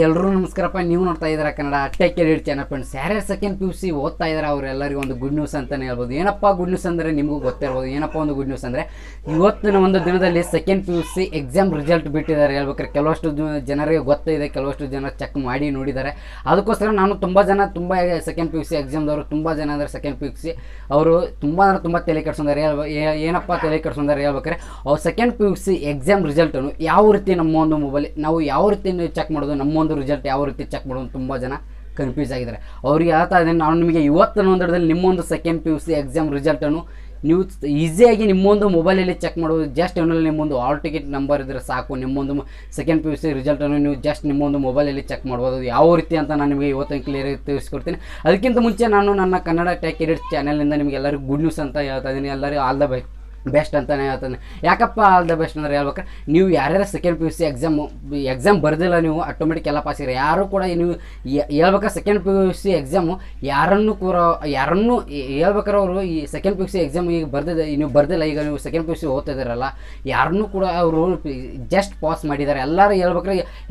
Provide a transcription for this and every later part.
ಎಲ್ಲರೂ ನಮಸ್ಕಾರಪ್ಪ. ನೀವು ನೋಡ್ತಾ ಇದ್ದೀರಾ Kannada tech edit channel friends. ಯಾರ್ಯಾರು ಸೆಕೆಂಡ್ PUC ಓದ್ತಾ ಇದ್ದಾರೆ ಅವರೆಲ್ಲರಿಗೂ ಒಂದು ಗುಡ್ ನ್ಯೂಸ್ ಅಂತಲೇ ಹೇಳ್ಬೋದು. ಏನಪ್ಪ ಗುಡ್ ನ್ಯೂಸ್ ಅಂದರೆ ನಿಮಗೂ ಗೊತ್ತಿರ್ಬೋದು. ಏನಪ್ಪ ಒಂದು ಗುಡ್ ನ್ಯೂಸ್ ಅಂದರೆ ಇವತ್ತಿನ ಒಂದು ದಿನದಲ್ಲಿ ಸೆಕೆಂಡ್ PUC ಎಕ್ಸಾಮ್ ರಿಸಲ್ಟ್ ಬಿಟ್ಟಿದ್ದಾರೆ. ಹೇಳ್ಬೇಕಾದ್ರೆ ಕೆಲವಷ್ಟು ಜನರಿಗೆ ಗೊತ್ತಿದೆ, ಕೆಲವಷ್ಟು ಜನ ಚೆಕ್ ಮಾಡಿ ನೋಡಿದ್ದಾರೆ. ಅದಕ್ಕೋಸ್ಕರ ನಾನು ತುಂಬ ಸೆಕೆಂಡ್ PUC ಎಕ್ಸಾಮ್ದವರು ತುಂಬ ಜನ ಅಂದರೆ ಸೆಕೆಂಡ್ PUC ಅವರು ತುಂಬ ತಲೆ ಕೆಡ್ಸೊಂದಾರೆ. ಏನಪ್ಪ ತಲೆ ಕೆಡ್ಸೊಂದಾರೆ ಹೇಳ್ಬೇಕಾದ್ರೆ ಅವ್ರು ಸೆಕೆಂಡ್ PUC ಎಕ್ಸಾಮ್ ರಿಸಲ್ಟನ್ನು ಯಾವ ರೀತಿ ನಮ್ಮ ಒಂದು ಮೊಬೈಲ್ ನಾವು ಯಾವ ರೀತಿ ಚೆಕ್ ಮಾಡೋದು, ನಮ್ಮೊಂದು ರಿಸಲ್ಟ್ ಯಾವ ರೀತಿ ಚೆಕ್ ಮಾಡೋದು ತುಂಬ ಜನ ಕನ್ಫ್ಯೂಸ್ ಆಗಿದ್ದಾರೆ. ಅವ್ರಿಗೆ ಹೇಳ್ತಾ ಇದ್ದೀನಿ, ನಾನು ನಿಮಗೆ ಇವತ್ತಿನ ಒಂದರಲ್ಲಿ ನಿಮ್ಮೊಂದು ಸೆಕೆಂಡ್ PUC ಎಕ್ಸಾಮ್ ರಿಸಲ್ಟನ್ನು ನೀವು ಈಸಿಯಾಗಿ ನಿಮ್ಮೊಂದು ಮೊಬೈಲಲ್ಲಿ ಚೆಕ್ ಮಾಡೋದು. ಜಸ್ಟ್ ಏನಲ್ಲಿ ನಿಮ್ಮೊಂದು ಆಲ್ ಟಿಕೆಟ್ ನಂಬರ್ ಇದ್ದರೆ ಸಾಕು, ನಿಮ್ಮೊಂದು ಸೆಕೆಂಡ್ PUC ರಿಸಲ್ಟನ್ನು ನೀವು ಜಸ್ಟ್ ನಿಮ್ಮೊಂದು ಮೊಬೈಲಲ್ಲಿ ಚೆಕ್ ಮಾಡ್ಬೋದು. ಯಾವ ರೀತಿ ಅಂತ ನಾನು ನಿಮಗೆ ಇವತ್ತು ಕ್ಲಿಯರಾಗಿ ತಿಳಿಸ್ಕೊಡ್ತೀನಿ. ಅದಕ್ಕಿಂತ ಮುಂಚೆ ನಾನು ನನ್ನ ಕನ್ನಡ ಟೆಕ್ ಎಡಿಟ್ ಚಾನಲ್ನಿಂದ ನಿಮಗೆ ಎಲ್ಲರಿಗೂ ಗುಡ್ ನ್ಯೂಸ್ ಅಂತ ಹೇಳ್ತಾ ಇದ್ದೀನಿ. ಎಲ್ಲರಿಗೂ ಆಲ್ ದ ಬೆಸ್ಟ್ ಅಂತಲೇ ಹೇಳ್ತಾನೆ. ಯಾಕಪ್ಪ ಆಲ್ ದ ಬೆಸ್ಟ್ ಅಂದರೆ ಹೇಳ್ಬೇಕಾರೆ ನೀವು ಯಾರ್ಯಾರು ಸೆಕೆಂಡ್ PUC ಎಕ್ಸಾಮ್ ಬರೆದಿಲ್ಲ, ನೀವು ಆಟೋಮೆಟಿಕ್ ಎಲ್ಲ ಪಾಸ್ ಇರಿ. ಯಾರು ಕೂಡ ನೀವು ಹೇಳ್ಬೇಕಾದ್ರೆ ಸೆಕೆಂಡ್ PUC ಎಕ್ಸಾಮು ಯಾರನ್ನು ಹೇಳ್ಬೇಕಾದ್ರೆ ಅವರು ಈ ಸೆಕೆಂಡ್ PUC ಎಕ್ಸಾಮ್ ಈಗ ನೀವು ಬರ್ದಿಲ್ಲ, ಈಗ ನೀವು ಸೆಕೆಂಡ್ PUC ಓದ್ತಾ ಇದ್ದೀರಲ್ಲ, ಯಾರನ್ನೂ ಕೂಡ ಅವರು ಜಸ್ಟ್ ಪಾಸ್ ಮಾಡಿದ್ದಾರೆ.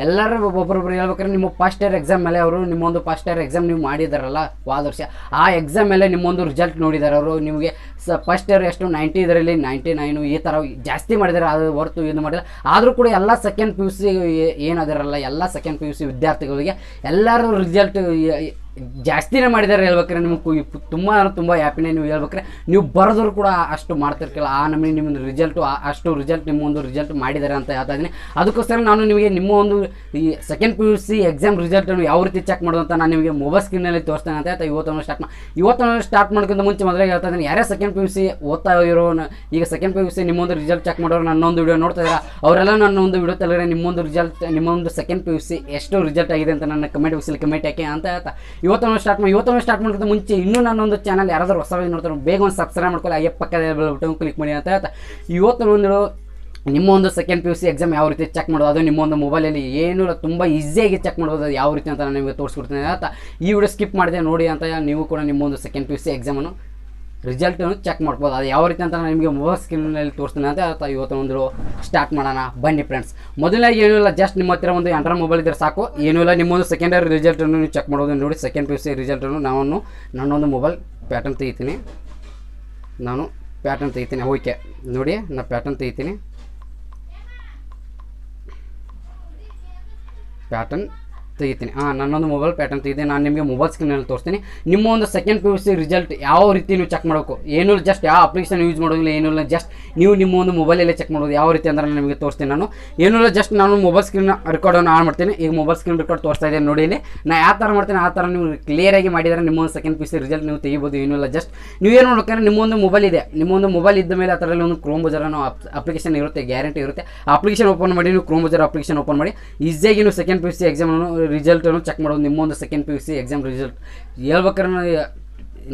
ಎಲ್ಲರೂ ಒಬ್ಬೊಬ್ಬರು ಹೇಳ್ಬೇಕಾದ್ರೆ ನಿಮ್ಮ ಫಸ್ಟ್ ಇಯರ್ ಎಕ್ಸಾಮ್ ಮೇಲೆ ಅವರು ನಿಮ್ಮೊಂದು ಫಸ್ಟ್ ಇಯರ್ ಎಕ್ಸಾಮ್ ನೀವು ಮಾಡಿದಾರಲ್ಲ ಹೋದ ವರ್ಷ, ಆ ಎಕ್ಸಾಮ್ ಮೇಲೆ ನಿಮ್ಮೊಂದು ರಿಸಲ್ಟ್ ನೋಡಿದ್ದಾರೆ. ಅವರು ನಿಮಗೆ ಫಸ್ಟ್ ಇಯರ್ ಎಷ್ಟು 90 ಇದರಲ್ಲಿ 99 ಈ ಥರ ಜಾಸ್ತಿ ಮಾಡಿದ್ದಾರೆ. ಅದು ಹೊರತು ಏನು ಮಾಡಿದ್ದಾರೆ. ಆದರೂ ಕೂಡ ಎಲ್ಲ ಸೆಕೆಂಡ್ PUC ಏನಾದಿರಲ್ಲ, ಎಲ್ಲ ಸೆಕೆಂಡ್ PUC ವಿದ್ಯಾರ್ಥಿಗಳಿಗೆ ಎಲ್ಲರೂ ರಿಸಲ್ಟ್ ಜಾಸ್ತಿನೇ ಮಾಡಿದ್ದಾರೆ. ಹೇಳ್ಬೇಕಾರೆ ನಿಮಗೆ ತುಂಬ ಹ್ಯಾಪಿನೇ. ನೀವು ಹೇಳ್ಬೇಕಾರೆ ನೀವು ಬರೆದ್ರು ಕೂಡ ಅಷ್ಟು ಮಾಡ್ತಿರ್ಕಿಲ್ಲ, ಆ ನಮಗೆ ನಿಮ್ಮೊಂದು ರಿಸಲ್ಟು ಅಷ್ಟು ರಿಸಲ್ಟ್ ನಿಮ್ಮೊಂದು ರಿಸಲ್ಟ್ ಮಾಡಿದ್ದಾರೆ ಅಂತ ಹೇಳ್ತಾ ಇದ್ದೀನಿ. ಅದಕ್ಕೋಸ್ಕರ ನಾನು ನಿಮಗೆ ನಿಮ್ಮ ಒಂದು ಈ ಸೆಕೆಂಡ್ PUC ಎಕ್ಸಾಮ್ ರಿಸಲ್ಟನ್ನು ಯಾವ ರೀತಿ ಚೆಕ್ ಮಾಡೋದು ಅಂತ ನಾನು ನಿಮಗೆ ಮೊಬೈಲ್ ಸ್ಕ್ರೀನಲ್ಲಿ ತೋರಿಸ್ತೇನೆ ಅಂತ ಹೇಳ್ತಾ ಇವತ್ತನ್ನು ಸ್ಟಾರ್ಟ್ ಮಾಡೋಕ್ಕಿಂತ ಮುಂಚೆ ಮೊದಲೇ ಹೇಳ್ತಾ ಇದ್ದೀನಿ, ಯಾರೇ ಸೆಕೆಂಡ್ PUC ಓದ್ತಾ ಇರೋ, ಈಗ ಸೆಕೆಂಡ್ PUC ನಿಮ್ಮೊಂದು ರಿಸಲ್ಟ್ ಚೆಕ್ ಮಾಡೋರು ನನ್ನೊಂದು ವಿಡಿಯೋ ನೋಡ್ತಾ ಇದ್ದಾರೆ, ಅವರೆಲ್ಲ ನನ್ನೊಂದು ವಿಡಿಯೋ ತೆಲುಗಡೆ ನಿಮ್ಮೊಂದು ರಿಸಲ್ಟ್ ನಿಮ್ಮೊಂದು ಸೆಕೆಂಡ್ PUC ಎಷ್ಟು ರಿಸಲ್ಟ್ ಆಗಿದೆ ಅಂತ ನನ್ನ ಕಮೆಂಟ್ ಬಾಕ್ಸಲ್ಲಿ ಕಮೆಂಟ್ ಹಾಕಿ ಅಂತ ಹೇಳ್ತಾ ಇವತ್ತನ್ನು ಸ್ಟಾರ್ಟ್ ಮಾಡೋಕ್ಕಿಂತ ಮುಂಚೆ ಇನ್ನೂ ನನ್ನೊಂದು ಚಾನಲ್ ಯಾರಾದರೂ ಹೊಸವಾಗಿ ನೋಡ್ತಾರೆ ಬೇಗ ಒಂದು ಸಬ್ಸ್ಕ್ರೈಬ್ ಮಾಡ್ಕೊಳ್ಳಿ, ಅಯ್ಯ ಪಕ್ಕದ ಬಟನ್ ಕ್ಲಿಕ್ ಮಾಡಿ ಅಂತ ಹೇಳ್ತಾ ಇವತ್ತು ಒಂದು ನಿಮ್ಮ ಒಂದು ಸೆಕೆಂಡ್ PUC ಎಕ್ಸಾಮ್ ಯಾವ ರೀತಿ ಚೆಕ್ ಮಾಡೋದು, ಅದು ನಿಮ್ಮೊಂದು ಮೊಬೈಲಲ್ಲಿ ಏನೂ ತುಂಬ ಈಸಿಯಾಗಿ ಚೆಕ್ ಮಾಡೋದು ಯಾವ ರೀತಿ ಅಂತ ನಾನು ನಿಮಗೆ ತೋರಿಸ್ಕೊಡ್ತೀನಿ ಅಂತ ಈ ವಿಡಿಯೋ ಸ್ಕಿಪ್ ಮಾಡಿದೆ ನೋಡಿ ಅಂತ ನೀವು ಕೂಡ ನಿಮ್ಮೊಂದು ಸೆಕೆಂಡ್ PUC ಎಕ್ಸಾಮನ್ನು ರಿಸಲ್ಟನ್ನು ಚೆಕ್ ಮಾಡ್ಬೋದು. ಅದು ಯಾವ ರೀತಿ ಅಂತ ನಾನು ನಿಮಗೆ ಮೊಬೈಲ್ ಸ್ಕ್ರೀನಲ್ಲಿ ತೋರಿಸ್ತೀನಿ ಅಂತ ಹೇಳ್ತಾ ಇವತ್ತೊಂದು ಸ್ಟಾರ್ಟ್ ಮಾಡೋಣ ಬನ್ನಿ ಫ್ರೆಂಡ್ಸ್. ಮೊದಲಾಗಿ ಏನೂ ಇಲ್ಲ, ಜಸ್ಟ್ ನಿಮ್ಮ ಹತ್ತಿರ ಒಂದು ಆಂಡ್ರಾಯ್ಡ್ ಮೊಬೈಲ್ ಇದ್ದರೆ ಸಾಕು. ಏನೂ ಇಲ್ಲ, ನಿಮ್ಮೊಂದು ಸೆಕೆಂಡರಿ ರಿಸಲ್ಟನ್ನು ನೀವು ಚೆಕ್ ಮಾಡೋದು ನೋಡಿ. ಸೆಕೆಂಡ್ PUC ರಿಸಲ್ಟನ್ನು ನನ್ನೊಂದು ಮೊಬೈಲ್ ಪ್ಯಾಟರ್ನ್ ತೆಗಿತೀನಿ. ಓಕೆ ನೋಡಿ, ನಾನು ಪ್ಯಾಟರ್ನ್ ತೆಗಿತೀನಿ. ನನ್ನೊಂದು ಮೊಬೈಲ್ ಪ್ಯಾಟರ್ನ್ ತೆಗೆದಿದ್ದೀನಿ. ನಾನು ನಿಮಗೆ ಮೊಬೈಲ್ ಸ್ಕ್ರೀನಲ್ಲಿ ತೋರಿಸ್ತೀನಿ. ನಿಮ್ಮ ಒಂದು ಸೆಕೆಂಡ್ PUC ರಿಸಲ್ಟ್ ಯಾವ ರೀತಿ ನೀವು ಚೆಕ್ ಮಾಡಬೇಕು, ಏನೂ ಜಸ್ಟ್ ಯಾವ ಅಪ್ಲಿಕೇಶನ್ ಯೂಸ್ ಮಾಡೋದಿಲ್ಲ, ಏನೂ ಇಲ್ಲ, ಜಸ್ಟ್ ನೀವು ನಿಮ್ಮ ಒಂದು ಮೊಬೈಲಲ್ಲೇ ಚೆಕ್ ಮಾಡೋದು ಯಾವ ರೀತಿ ಅಂದರೆ ನಿಮಗೆ ತೋರಿಸ್ತೀನಿ. ಏನೂ ಇಲ್ಲ, ಜಸ್ಟ್ ನಾನು ಮೊಬೈಲ್ ಸ್ಕ್ರೀನ್ ರೆಕಾರ್ಡನ್ನು ಆನ್ ಮಾಡ್ತೀನಿ. ಈಗ ಮೊಬೈಲ್ ಸ್ಕ್ರೀನ್ ರೆಕಾರ್ಡ್ ತೋರಿಸ್ತಾ ಇದ್ದೀನಿ ನೋಡಿ. ಇಲ್ಲಿ ನಾನು ಯಾವ ಥರ ಮಾಡ್ತೀನಿ ಆ ಥರ ನೀವು ಕ್ಲಿಯರಾಗಿ ಮಾಡಿದರೆ ನಿಮ್ಮೊಂದು ಸೆಕೆಂಡ್ PUC ರಿಸಲ್ಟ್ ನೀವು ತೆಗಿಬೋದು. ಏನೂ ಇಲ್ಲ, ಜಸ್ಟ್ ನೀವೇನು ನೋಡ್ಬೇಕಂದ್ರೆ ನಿಮ್ಮೊಂದು ಮೊಬೈಲ್ ಇದೆ, ನಿಮ್ಮೊಂದು ಮೊಬೈಲ್ ಇದ್ದ ಮೇಲೆ ಅದರಲ್ಲಿ ಒಂದು ಕ್ರೋಮ್ ಬ್ರೌಸರ್ ಅನ್ನೋ ಅಪ್ಲಿಕೇಶನ್ ಇರುತ್ತೆ, ಗ್ಯಾರಂಟಿ ಇರುತ್ತೆ. ಆ ಅಪ್ಲಿಕೇಶನ್ ಓಪನ್ ಮಾಡಿ, ನೀವು ಕ್ರೋಮ್ ಬ್ರೌಸರ್ ಅಪ್ಲಿಕೇಶನ್ ಓಪನ್ ಮಾಡಿ ಈಸಿಯಾಗಿ ನೀವು ಸೆಕೆಂಡ್ PUC ಎಕ್ಸಾಮನ್ನು ರಿಸಲ್ಟನ್ನು ಚೆಕ್ ಮಾಡೋದು. ನಿಮ್ಮೊಂದು ಸೆಕೆಂಡ್ PUC ಎಕ್ಸಾಮ್ ರಿಸಲ್ಟ್ ಹೇಳ್ಬೇಕಾದ್ರೆ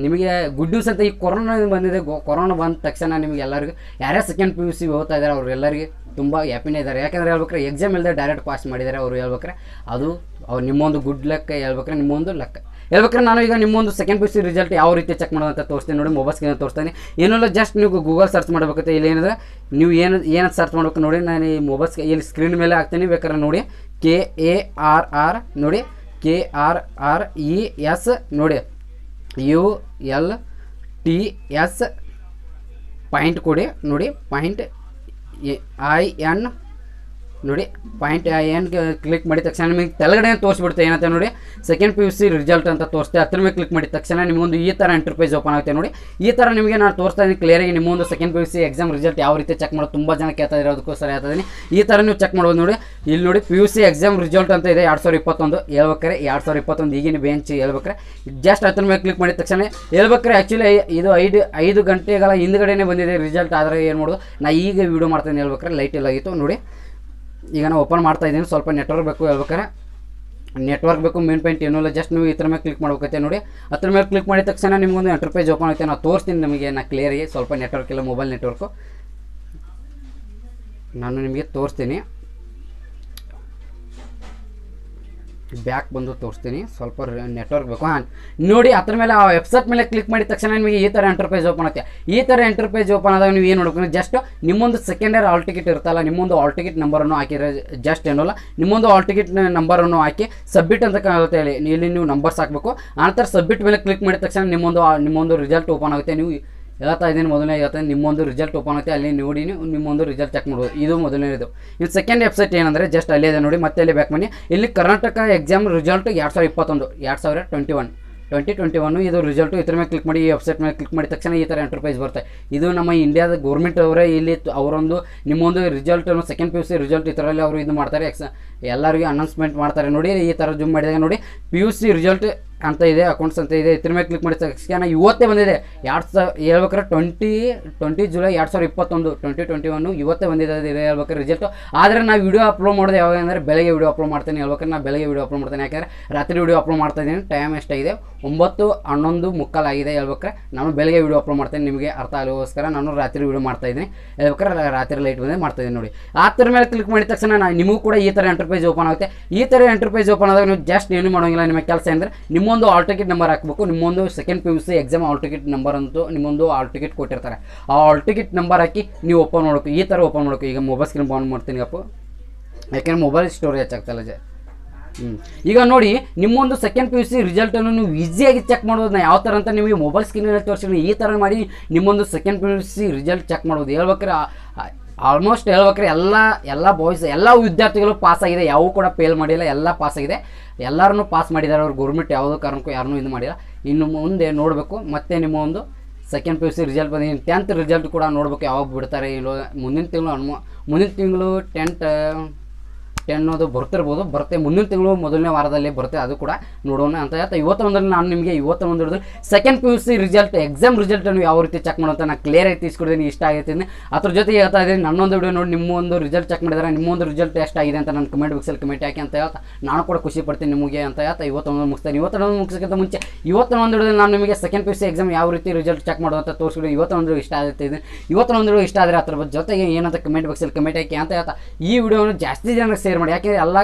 ನಿಮಗೆ ಗುಡ್ ನ್ಯೂಸ್ ಅಂತ. ಈ ಕೊರೋನಾ ಬಂದಿದೆ, ಕೊರೋನಾ ಬಂದ ತಕ್ಷಣ ನಿಮಗೆ ಎಲ್ಲರಿಗೂ ಯಾರೇ ಸೆಕೆಂಡ್ PUC ಓದ್ತಾ ಇದ್ದಾರೆ ಅವರೆಲ್ಲರಿಗೆ ತುಂಬ ಹ್ಯಾಪಿನೇ ಇದ್ದಾರೆ. ಯಾಕಂದರೆ ಹೇಳ್ಬೇಕಾರೆ ಎಕ್ಸಾಮ್ ಇಲ್ಲದೆ ಡೈರೆಕ್ಟ್ ಪಾಸ್ ಮಾಡಿದ್ದಾರೆ ಅವರು. ಹೇಳ್ಬೇಕಾರೆ ಅದು ಅವ್ರು ನಿಮ್ಮೊಂದು ಗುಡ್ ಲಕ್, ಹೇಳ್ಬೇಕಾರೆ ನಿಮ್ಮೊಂದು ಲಕ್. ಹೇಳ್ಬೇಕಾದ್ರೆ ನಾನು ಈಗ ನಿಮ್ಮೊಂದು ಸೆಕೆಂಡ್ PUC ರಿಸಲ್ಟ್ ಯಾವ ರೀತಿ ಚೆಕ್ ಮಾಡೋದು ಅಂತ ತೋರಿಸ್ತೀನಿ ನೋಡಿ. ಮೊಬೈಲ್ ಸ್ಕ್ರೀನ್ ತೋರಿಸ್ತೀನಿ. ಏನಿಲ್ಲ, ಜಸ್ಟ್ ನೀವು ಗೂಗಲ್ ಸರ್ಚ್ ಮಾಡಬೇಕಂತ. ಇಲ್ಲಿ ಏನಿದೆ ನೀವು ಏನು ಸರ್ಚ್ ಮಾಡ್ಬೇಕು ನೋಡಿ. ನಾನು ಈ ಮೊಬೈಲ್ ಇಲ್ಲಿ ಸ್ಕ್ರೀನ್ ಮೇಲೆ ಹಾಕ್ತೀನಿ, ಬೇಕಾದ್ರೆ ನೋಡಿ. KARR ನೋಡಿ, KRRES ನೋಡಿ, ULTS ಪಾಯಿಂಟ್ ಕೊಡಿ ನೋಡಿ, ಪಾಯಿಂಟ್ IN ನೋಡಿ, ಪಾಯಿಂಟ್ IN ಕ್ಲಿಕ್ ಮಾಡಿದ ತಕ್ಷಣ ನಿಮಗೆ ತೆಳಗಡೆ ತೋರಿಸ್ಬಿಡುತ್ತೆ ಏನಂತ ನೋಡಿ, ಸೆಕೆಂಡ್ PUC ರಿಸಲ್ಟ್ ಅಂತ ತೋರಿಸ್ತೆ. ಹತ್ರ ಮೇಲೆ ಕ್ಲಿಕ್ ಮಾಡಿದ ತಕ್ಷಣ ನಿಮಗೊಂದು ಈ ಥರ ಇಂಟರ್ಫೇಸ್ ಓಪನ್ ಆಗುತ್ತೆ ನೋಡಿ. ಈ ಥರ ನಿಮಗೆ ನಾನು ತೋರಿಸ್ತಾ ಇದ್ದೀನಿ ಕ್ಲಿಯರಾಗಿ ನಿಮ್ಮೊಂದು ಸೆಕೆಂಡ್ PUC ಎಕ್ಸಾಮ್ ರಿಸಲ್ಟ್ ಯಾವ ರೀತಿ ಚೆಕ್ ಮಾಡೋದು. ತುಂಬ ಜನ ಕೇಳ್ತಾ ಇರೋದಕ್ಕೋಸ್ಕರ ಹೇಳ್ತಾ ಇದ್ದೀನಿ. ಈ ಥರ ನೀವು ಚೆಕ್ ಮಾಡ್ಬೋದು ನೋಡಿ. ಇಲ್ಲಿ ನೋಡಿ PUC ಎಕ್ಸಾಮ್ ರಿಸಲ್ಟ್ ಅಂತ ಇದೆ 2021. ಹೇಳ್ಬೇಕಾರೆ 2021 ಈಗಿನ ಬೆಂಚ್. ಹೇಳ್ಬೇಕಾರೆ ಜಸ್ಟ್ ಹತ್ರ ಮೇಲೆ ಕ್ಲಿಕ್ ಮಾಡಿದ ತಕ್ಷಣ ಹೇಳ್ಬೇಕಾರೆ ಆ್ಯಕ್ಚುಲಿ ಇದು 5 ಗಂಟೆಗಳ ಹಿಂದ್ಗಡೆನೇ ಬಂದಿದೆ ರಿಸಲ್ಟ್. ಆದರೆ ಏನು ಮಾಡೋದು, ನಾನು ಈಗ ವೀಡಿಯೋ ಮಾಡ್ತೀನಿ. ಹೇಳ್ಬೇಕಾರೆ ಲೈಟ್ ಎಲ್ಲ ಆಗಿತ್ತು ನೋಡಿ. ಈಗ ನಾನು ಓಪನ್ ಮಾಡ್ತಾ ಇದ್ದೀನಿ. ಸ್ವಲ್ಪ ನೆಟ್ವರ್ಕ್ ಬೇಕು, ಹೇಳ್ಬೇಕಾರೆ ನೆಟ್ವರ್ಕ್ ಬೇಕು. ಮೇನ್ ಪಾಯಿಂಟ್ ಏನೂ ಇಲ್ಲ, ಜಸ್ಟ್ ನೀವು ಈ ಥರ ಮೇಲೆ ಕ್ಲಿಕ್ ಮಾಡ್ಬೇಕೈತೆ ನೋಡಿ. ಹತ್ರ ಮೇಲೆ ಕ್ಲಿಕ್ ಮಾಡಿದ ತಕ್ಷಣ ನಿಮಗೊಂದು ಇಂಟರ್ಫೇಸ್ ಓಪನ್ ಆಗುತ್ತೆ. ನಾನು ತೋರಿಸ್ತೀನಿ ನಿಮಗೆ, ನಾನು ಕ್ಲಿಯರಾಗಿ. ಸ್ವಲ್ಪ ನೆಟ್ವರ್ಕ್ ಇಲ್ಲ, ಮೊಬೈಲ್ ನೆಟ್ವರ್ಕು ನಾನು ನಿಮಗೆ ತೋರಿಸ್ತೀನಿ. ಬ್ಯಾಕ್ ಬಂದು ತೋರಿಸ್ತೀನಿ, ಸ್ವಲ್ಪ ನೆಟ್ವರ್ಕ್ ಬೇಕು. ಹಾಂ ನೋಡಿ, ಅದ್ರ ಮೇಲೆ ಆ ವೆಬ್ಸೈಟ್ ಮೇಲೆ ಕ್ಲಿಕ್ ಮಾಡಿದ ತಕ್ಷಣ ನಿಮಗೆ ಈ ಥರ ಎಂಟರ್ಪೇಜ್ ಓಪನ್ ಆಗುತ್ತೆ. ಈ ಥರ ಎಂಟರ್ಪೇಜ್ ಓಪನ್ ಆದಾಗ ನೀವು ಏನು ನೋಡ್ಬೇಕು, ಜಸ್ಟ್ ನಿಮ್ಮೊಂದು ಸೆಕೆಂಡರಿ ಆಲ್ ಟಿಕೆಟ್ ಇರುತ್ತಲ್ಲ, ನಿಮ್ಮೊಂದು ಆಲ್ ಟಿಕೆಟ್ ನಂಬರನ್ನು ಹಾಕಿದ್ರೆ ಜಸ್ಟ್ ಏನಲ್ಲ, ನಿಮ್ಮೊಂದು ಆಲ್ ಟಿಕೆಟ್ ನಂಬರನ್ನು ಹಾಕಿ ಸಬ್ಮಿಟ್ ಅಂತ ಕಾಣುತ್ತೆ. ಇಲ್ಲಿ ನೀವು ನಂಬರ್ಸ್ ಹಾಕಬೇಕು. ಆನಂತರ ಸಬ್ಮಿಟ್ ಮೇಲೆ ಕ್ಲಿಕ್ ಮಾಡಿದ ತಕ್ಷಣ ನಿಮ್ಮೊಂದು ರಿಸಲ್ಟ್ ಓಪನ್ ಆಗುತ್ತೆ. ನೀವು ಹೇಳ್ತಾ ಇದ್ದೀನಿ, ಮೊದಲನೇ ಹೇಳ್ತಾ ನಿಮ್ಮೊಂದು ರಿಸಲ್ಟ್ ಓಪನ್ ಆಗುತ್ತೆ. ಅಲ್ಲಿ ನೋಡಿ ನಿಮ್ಮೊಂದು ರಿಸಲ್ಟ್ ಚೆಕ್ ಮಾಡ್ಬೋದು. ಇದು ಮೊದಲನೇದು. ಇನ್ನು ಸೆಕೆಂಡ್ ವೆಬ್ಸೈಟ್ ಏನಂದರೆ ಜಸ್ಟ್ ಅಲ್ಲೇ ಇದೆ ನೋಡಿ, ಮತ್ತೆ ಅಲ್ಲಿ ಬ್ಯಾಕ್ ಬನ್ನಿ. ಇಲ್ಲಿ ಕರ್ನಾಟಕ ಎಕ್ಸಾಮ್ ರಿಸಲ್ಟ್ 2021 2021 ಇದು ರಿಸಲ್ಟು. ಇದ್ರ ಮೇಲೆ ಕ್ಲಿಕ್ ಮಾಡಿ, ಈ ವೆಬ್ಸೈಟ್ ಮೇಲೆ ಕ್ಲಿಕ್ ಮಾಡಿದ ತಕ್ಷಣ ಈ ಥರ ಎಂಟರ್ಪ್ರೈಸ್ ಬರುತ್ತೆ. ಇದು ನಮ್ಮ ಇಂಡಿಯಾದ ಗೌರ್ಮೆಂಟ್ ಅವರೇ ಇಲ್ಲಿ ಅವರೊಂದು ನಿಮ್ಮೊಂದು ರಿಸಲ್ಟನ್ನು ಸೆಕೆಂಡ್ PUC ರಿಸಲ್ಟ್ ಈ ಥರಲ್ಲಿ ಅವರು ಇದು ಮಾಡ್ತಾರೆ, ಎಲ್ಲರಿಗೂ ಅನೌನ್ಸ್ಮೆಂಟ್ ಮಾಡ್ತಾರೆ. ನೋಡಿ ಈ ಥರ ಜೂಮ್ ಮಾಡಿದಾಗ ನೋಡಿ PUC ರಿಸಲ್ಟ್ ಅಂತ ಇದೆ, ಅಕೌಂಟ್ಸ್ ಅಂತ ಇದೆ. ಇದ್ರ ಮೇಲೆ ಕ್ಲಿಕ್ ಮಾಡಿದ ತಕ್ಷಣ ಇವತ್ತೇ ಬಂದಿದೆ. ಹೇಳ್ಬೇಕಾದ್ರೆ 20 ಜುಲೈ 2021 2021 ಇವತ್ತೇ ಬಂದಿದೆ ಹೇಳ್ಬೇಕಾದ್ರೆ ರಿಸಲ್ಟು. ಆದರೆ ನಾವು ವಿಡಿಯೋ ಅಪ್ಲೋಡ್ ಮಾಡೋದು ಯಾವಾಗ ಅಂದರೆ ಬೆಳಗ್ಗೆ ವಿಡಿಯೋ ಅಪ್ಲೋಡ್ ಮಾಡ್ತೀನಿ. ಹೇಳ್ಬೇಕಾದ್ರೆ ನಾನು ಬೆಳಗ್ಗೆ ವಿಡಿಯೋ ಅಪ್ಲೋಡ್ ಮಾಡ್ತೀನಿ, ಯಾಕಂದರೆ ರಾತ್ರಿ ವಿಡಿಯೋ ಅಪ್ಲೋಡ್ ಮಾಡ್ತಾ ಇದ್ದೀನಿ. ಟೈಮ್ ಎಷ್ಟಾಗಿದೆ, 9:11 ಆಗಿದೆ. ಹೇಳ್ಬೇಕಾದ್ರೆ ನಾನು ಬೆಳಗ್ಗೆ ವಿಡಿಯೋ ಅಪ್ಲೋಡ್ ಮಾಡ್ತೀನಿ, ನಿಮಗೆ ಅರ್ಥ ಆಗೋಸ್ಕರ ನಾನು ರಾತ್ರಿ ವಿಡಿಯೋ ಮಾಡ್ತಾ ಇದ್ದೀನಿ. ಹೇಳ್ಬೇಕಾದ್ರೆ ರಾತ್ರಿ ಲೈಟ್ ಬಂದೇ ಮಾಡ್ತಾಯಿದ್ದೀನಿ ನೋಡಿ. ಆ ಥರ ಮೇಲೆ ಕ್ಲಿಕ್ ಮಾಡಿದ ತಕ್ಷಣ ನಿಮಗೂ ಕೂಡ ಈ ಥರ ಎಂಟರ್ಪ್ರೈಸ್ ಓಪನ್ ಆಗುತ್ತೆ. ಈ ಥರ ಎಂಟರ್ಪ್ರೈಸ್ ಓಪನ್ ಆದಾಗ ನೀವು ಜಸ್ಟ್ ಏನು ಮಾಡೋಂಗಿಲ್ಲ. ನಿಮ್ಮ ಕೆಲಸ ಅಂದರೆ ನಿಮ್ಮೊಂದು ಆಲ್ ಟಿಕೆಟ್ ನಂಬರ್ ಹಾಕಬೇಕು. ನಿಮ್ಮೊಂದು second PUC exam hall ticket number ಅಂತೂ ನಿಮ್ಮೊಂದು ಆಲ್ ಟಿಕೆಟ್ ಕೊಟ್ಟಿರ್ತಾರೆ. ಆ ಆಲ್ ಟಿಕೆಟ್ ನಂಬರ್ ಹಾಕಿ ನೀವು ಓಪನ್ ಮಾಡಬೇಕು. ಈ ಥರ ಓಪನ್ ಮಾಡಬೇಕು. ಈಗ ಮೊಬೈಲ್ ಸ್ಕ್ರೀನ್ ಆನ್ ಮಾಡ್ತೀನಿ ಅಪ್ಪು, ಯಾಕೆಂದರೆ ಮೊಬೈಲ್ ಸ್ಟೋರೇಜ್ ಆಗ್ತಲ್ಲ. ಈಗ ನೋಡಿ, ನಿಮ್ಮೊಂದು ಸೆಕೆಂಡ್ PUC ರಿಸಲ್ಟನ್ನು ನೀವು ಈಸಿಯಾಗಿ ಚೆಕ್ ಮಾಡ್ಬೋದು. ನಾನು ಯಾವ ಥರ ಅಂತ ನಿಮಗೆ ಮೊಬೈಲ್ ಸ್ಕ್ರೀನಲ್ಲಿ ತೋರಿಸಿದ್ದೀನಿ. ಈ ಥರ ಮಾಡಿ ನಿಮ್ಮೊಂದು ಸೆಕೆಂಡ್ PUC ರಿಸಲ್ಟ್ ಚೆಕ್ ಮಾಡ್ಬೋದು. ಹೇಳ್ಬೇಕಾರೆ ಆಲ್ಮೋಸ್ಟ್ ಹೇಳ್ಬೇಕಾರೆ ಎಲ್ಲ ಬಾಯ್ಸ್ ಎಲ್ಲ ವಿದ್ಯಾರ್ಥಿಗಳು ಪಾಸ್ ಆಗಿದೆ, ಯಾವೂ ಕೂಡ ಫೇಲ್ ಮಾಡಿಲ್ಲ, ಎಲ್ಲ ಪಾಸ್ ಆಗಿದೆ. ಎಲ್ಲರೂ ಪಾಸ್ ಮಾಡಿದ್ದಾರೆ. ಅವ್ರು ಗೌರ್ಮೆಂಟ್ ಯಾವುದೋ ಕಾರಣಕ್ಕೂ ಯಾರನ್ನೂ ಇದು ಮಾಡಿಲ್ಲ. ಇನ್ನು ಮುಂದೆ ನೋಡಬೇಕು. ಮತ್ತು ನಿಮ್ಮ ಒಂದು ಸೆಕೆಂಡ್ PUC ರಿಸಲ್ಟ್ ಬಂದಿದ್ದೀನಿ. 10th ರಿಸಲ್ಟ್ ಕೂಡ ನೋಡಬೇಕು, ಯಾವಾಗ ಬಿಡ್ತಾರೆ ಇಲ್ಲೋ. ಮುಂದಿನ ತಿಂಗಳು 10 ಅದು ಬರ್ತಿರ್ಬೋದು, ಬರುತ್ತೆ. ಮುಂದಿನ ತಿಂಗಳು ಮೊದಲನೇ ವಾರದಲ್ಲಿ ಬರುತ್ತೆ, ಅದು ಕೂಡ ನೋಡೋಣ ಅಂತ ಹೇಳ್ತಾ ಇವತ್ತೊಂದರಲ್ಲಿ ನಾನು ನಿಮಗೆ ಇವತ್ತೊಂದು ಸೆಕೆಂಡ್ PUC ರಿಸಲ್ಟ್ ಎಕ್ಸಾಮ್ ರಿಸಲ್ಟನ್ನು ಯಾವ ರೀತಿ ಚೆಕ್ ಮಾಡೋಂತ ನಾನು ಕ್ಲಿಯರ್ ಆಗಿ ತಿಳಿಸ್ಕೊಡ್ತೀನಿ. ಇಷ್ಟ ಆಗಿರ್ತೀನಿ. ಅದ್ರ ಜೊತೆಗೆ ಹೇಳ್ತಾ ಇದ್ದೀನಿ, ನನ್ನೊಂದು ವಿಡಿಯೋ ನೋಡಿ ನಿಮ್ಮೊಂದು ರಿಸಲ್ಟ್ ಚೆಕ್ ಮಾಡಿದರೆ ನಿಮ್ಮೊಂದು ರಿಸಲ್ಟ್ ಎಷ್ಟಾಗಿದೆ ಅಂತ ನಾನು ಕಮೆಂಟ್ ಬಾಕ್ಸಲ್ಲಿ ಕಮೆಂಟ್ ಹಾಕಿ ಅಂತ ಹೇಳ್ತಾ ನಾನು ಕೂಡ ಖುಷಿ ಪಡ್ತೀನಿ ನಿಮಗೆ ಅಂತ ಹೇಳ್ತಾ ಇವತ್ತೊಂದು ಮುಗಿಸ್ತೀನಿ. ಇವತ್ತೊಂದು ಮುಗಿಸೋಕ್ಕಿಂತ ಮುಂಚೆ ಇವತ್ತೊಂದು ವಿಡಿಯೋದಲ್ಲಿ ನಾನು ನಿಮಗೆ ಸೆಕೆಂಡ್ PUC ಎಕ್ಸಾಮ್ ಯಾವ ರೀತಿ ರಿಸಲ್ಟ್ ಚೆಕ್ ಮಾಡೋದು ಅಂತ ತೋರಿಸ್ಬಿಟ್ಟು ಇವತ್ತೊಂದು ಇಷ್ಟ ಆಗುತ್ತಿದೆ. ಇವತ್ತೊಂದು ವಿಡಿಯೋ ಇಷ್ಟ ಆದರೆ ಅದ್ರ ಜೊತೆಗೆ ಏನಂತ ಕಮೆಂಟ್ ಬಾಕ್ಸಲ್ಲಿ ಕಮೆಂಟ್ ಹಾಕಿ ಅಂತ ಹೇಳ್ತಾ ಈ ವಿಡಿಯೋನ ಜಾಸ್ತಿ ಜನಕ್ಕೆ ಶೇರ್ ಮಾಡಿ. ಯಾಕೆಂದರೆ ಎಲ್ಲ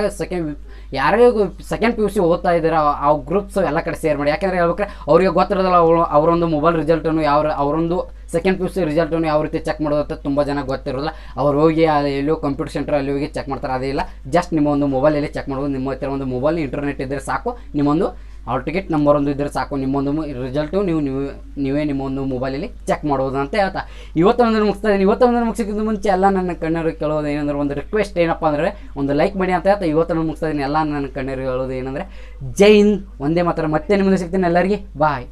ಯಾರಿಗೂ ಸೆಕೆಂಡ್ PUC ಓದ್ತಾ ಇದ್ದಾರೆ ಆ ಗ್ರೂಪ್ಸ್ ಎಲ್ಲ ಕಡೆ ಶೇರ್ ಮಾಡಿ. ಯಾಕೆಂದರೆ ಹೇಳ್ಬೇಕಾದ್ರೆ ಅವ್ರಿಗೆ ಗೊತ್ತಿರೋದಲ್ಲ, ಅವರೊಂದು ಮೊಬೈಲ್ ರಿಸಲ್ಟನ್ನು ಅವರೊಂದು ಸೆಕೆಂಡ್ PUC ರಿಸಲ್ಟನ್ನು ಯಾವ ರೀತಿ ಚೆಕ್ ಮಾಡೋದು ಅಂತ ತುಂಬ ಜನ ಗೊತ್ತಿರೋಲ್ಲ. ಅವ್ರು ಹೋಗಿ ಎಲ್ಲೋ ಕಂಪ್ಯೂಟರ್ ಸೆಂಟರ್ ಅಲ್ಲಿ ಹೋಗಿ ಚೆಕ್ ಮಾಡ್ತಾರೆ. ಅದೇ ಇಲ್ಲ, ಜಸ್ಟ್ ನಿಮ್ಮ ಒಂದು ಮೊಬೈಲಲ್ಲಿ ಚೆಕ್ ಮಾಡೋದು. ನಿಮ್ಮ ಹತ್ತಿರ ಒಂದು ಮೊಬೈಲ್ ಇಂಟರ್ನೆಟ್ ಇದ್ದರೆ ಸಾಕು, ನಿಮ್ಮೊಂದು ಆಲ್ ಟಿಕೆಟ್ ನಂಬರ್ ಒಂದು ಇದ್ದರೆ ಸಾಕು, ನಿಮ್ಮೊಂದು ರಿಸಲ್ಟು ನೀವೇ ನಿಮ್ಮೊಂದು ಮೊಬೈಲಲ್ಲಿ ಚೆಕ್ ಮಾಡೋದು ಅಂತ ಹೇಳ್ತಾ ಇವತ್ತೊಂದನ್ನು ಮುಗಿಸ್ತಾ ಇದ್ದೀನಿ. ಇವತ್ತೊಂದನ್ನು ಮುಗಿಸೋಕ್ಕಿಂತ ಮುಂಚೆ ಎಲ್ಲ ನನ್ನ ಕಣ್ಣರು ಕೇಳೋದು ಏನಂದ್ರೆ ಒಂದು ರಿಕ್ವೆಸ್ಟ್ ಏನಪ್ಪ ಅಂದರೆ ಒಂದು ಲೈಕ್ ಮಾಡಿ ಅಂತ ಹೇಳ್ತಾ ಇವತ್ತೊಂದು ಮುಗಿಸ್ತಾ ಇದ್ದೀನಿ. ಎಲ್ಲ ನನ್ನ ಕಣ್ಣರು ಹೇಳೋದು ಏನಂದರೆ ಜೈ ಹಿಂದ್, ಒಂದೇ ಮಾತ್ರ. ಮತ್ತೆ ನಿಮ್ಮನ್ನು ಸಿಗ್ತೀನಿ. ಎಲ್ಲರಿಗೆ ಬಾಯ್.